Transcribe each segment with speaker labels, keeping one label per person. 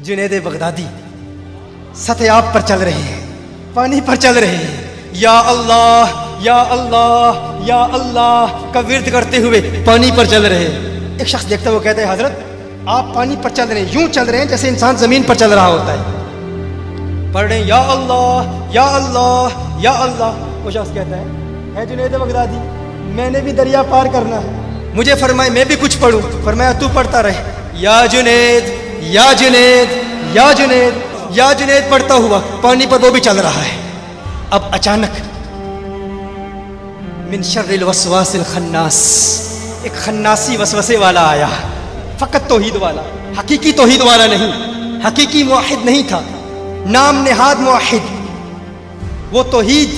Speaker 1: Junaid Baghdadi सतयाब पर चल रहे हैं, पानी पर चल रहे हैं, या अल्लाह या अल्लाह या अल्लाह का विर्द करते हुए पानी पर चल रहे हैं। एक शख्स देखता हुआ कहता है, हजरत आप पानी पर चल रहे हैं, यूं चल रहे हैं जैसे इंसान जमीन पर चल रहा होता है। पढ़ रहे हैं या अल्लाह या अल्लाह या अल्लाह। वो शख्स कहता है जुनैद बगदादी मैंने भी दरिया पार करना है, मुझे फरमाए मैं भी कुछ पढ़ूं। फरमाया तू पढ़ता रहे, या जुनैद या जुनैद या जुनैद या जुनैद पढ़ता हुआ पानी पर वो भी चल रहा है। अब अचानक मिन शर्रिल वसवासिल खन्नास, एक खन्नासी वसवसे वाला आया, फकत तौहीद वाला, हकीकी तौहीद वाला नहीं, हकीकी मुआहिद नहीं था, नाम नेहाद मुआहिद। वो तौहीद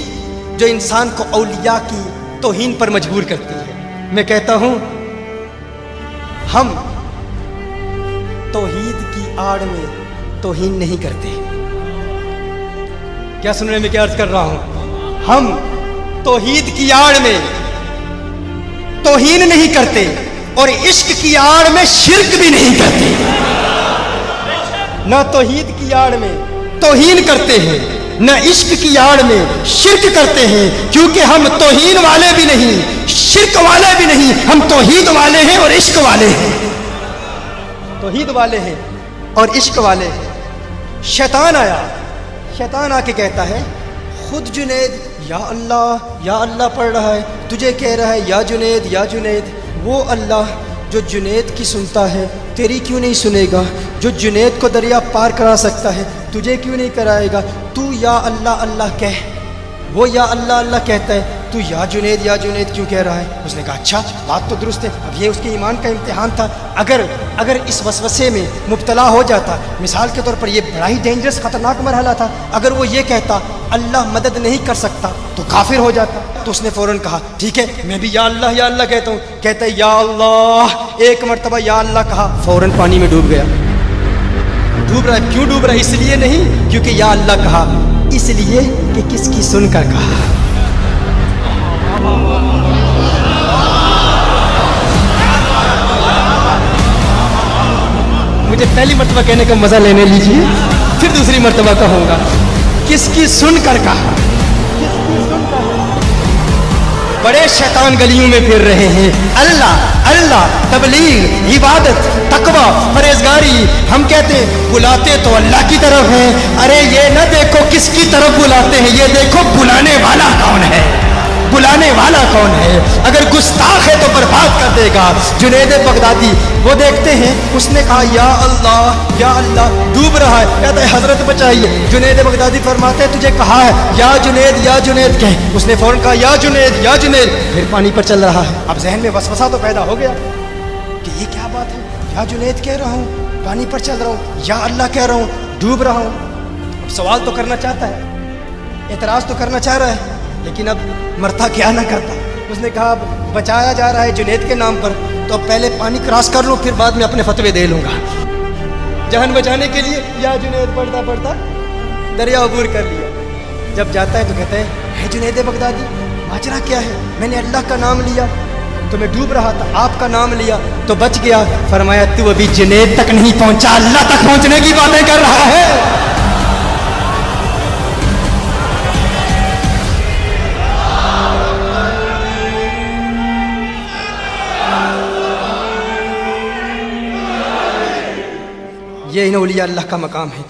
Speaker 1: जो इंसान को औलिया की तौहीन पर मजबूर करती है। मैं कहता हूं हम तौहीद की आड़ में तौहीन नहीं करते। क्या सुनने में क्या अर्ज कर रहा हूं? हम तौहीद की आड़ में तौहीन नहीं करते और इश्क की आड़ में शिर्क भी नहीं करते। ना तौहीद की आड़ में तौहीन करते हैं, न इश्क की आड़ में शिर्क करते हैं, क्योंकि हम तौहीन वाले भी नहीं, शिर्क वाले भी नहीं, हम तौहीद वाले हैं और इश्क वाले हैं। तौहीद वाले हैं और इश्क वाले हैं। शैतान आया, शैतान आके कहता है खुद जुनैद या अल्लाह पढ़ रहा है, तुझे कह रहा है या जुनैद। वो अल्लाह जो जुनैद की सुनता है तेरी क्यों नहीं सुनेगा? जो जुनैद को दरिया पार करा सकता है तुझे क्यों नहीं कराएगा? तू या अल्लाह कह, वो या अल्लाह कहता है, तू या जुनैद क्यों कह रहा है? उसने कहा अच्छा बात तो दुरुस्त है। अब ये उसके ईमान का इम्तिहान था। अगर इस वसवसे में मुब्तला हो जाता, मिसाल के तौर पर ये बड़ा ही डेंजरस खतरनाक मरहला था, अगर वो ये कहता अल्लाह मदद नहीं कर सकता तो काफिर हो जाता। तो उसने फौरन कहा ठीक है मैं भी या अल्लाह कहता हूँ। कहता है या अल्लाह, एक मरतबा या अल्लाह कहा, फौरन पानी में डूब गया। डूब रहा है, क्यों डूब रहा है? इसलिए नहीं क्योंकि या अल्लाह कहा, इसलिए कि किसकी सुनकर कहा। मुझे पहली मर्तबा कहने का मजा लेने लीजिए, फिर दूसरी मर्तबा कहूंगा किसकी सुनकर कहा। बड़े शैतान गलियों में फिर रहे हैं, अल्लाह तबलीग इबादत तकवा परहेजगारी। हम कहते बुलाते तो अल्लाह की तरफ है, अरे ये न देखो किसकी तरफ बुलाते हैं, ये देखो बुलाने वाला कौन है, बुलाने वाला कौन है। अगर गुस्ताख है तो बर्बाद कर देगा। जुनैद बगदादी वो देखते हैं, उसने कहा या अल्लाह डूब रहा है, कहता है हजरत बचाइए। जुनैद बगदादी फरमाते हैं तुझे कहा है या जुनैद कह। उसने फौरन कहा या जुनैद, फिर पानी पर चल रहा है। अब जहन में वसवसा तो पैदा हो गया कि ये क्या बात है, या जुनैद कह रहा हूँ, पानी पर चल रहा हूँ, या अल्लाह कह रहा हूँ, डूब रहा हूँ। अब सवाल तो करना चाहता है, एतराज तो करना चाह रहा है, लेकिन अब मरता क्या ना करता। उसने कहा बचाया जा रहा है जुनैद के नाम पर, तो पहले पानी क्रॉस कर लूँ, फिर बाद में अपने फतवे दे लूँगा। जान बचाने के लिए या जुनैद पढ़ता दरिया अबूर कर लिया। जब जाता है तो कहता है जुनैद बगदादी माजरा क्या है? मैंने अल्लाह का नाम लिया तो मैं डूब रहा था, आपका नाम लिया तो बच गया। फरमाया तू अभी जुनैद तक नहीं पहुंचा, अल्लाह तक पहुंचने की बातें कर रहा है। ये इन औलिया अल्लाह का मकाम है।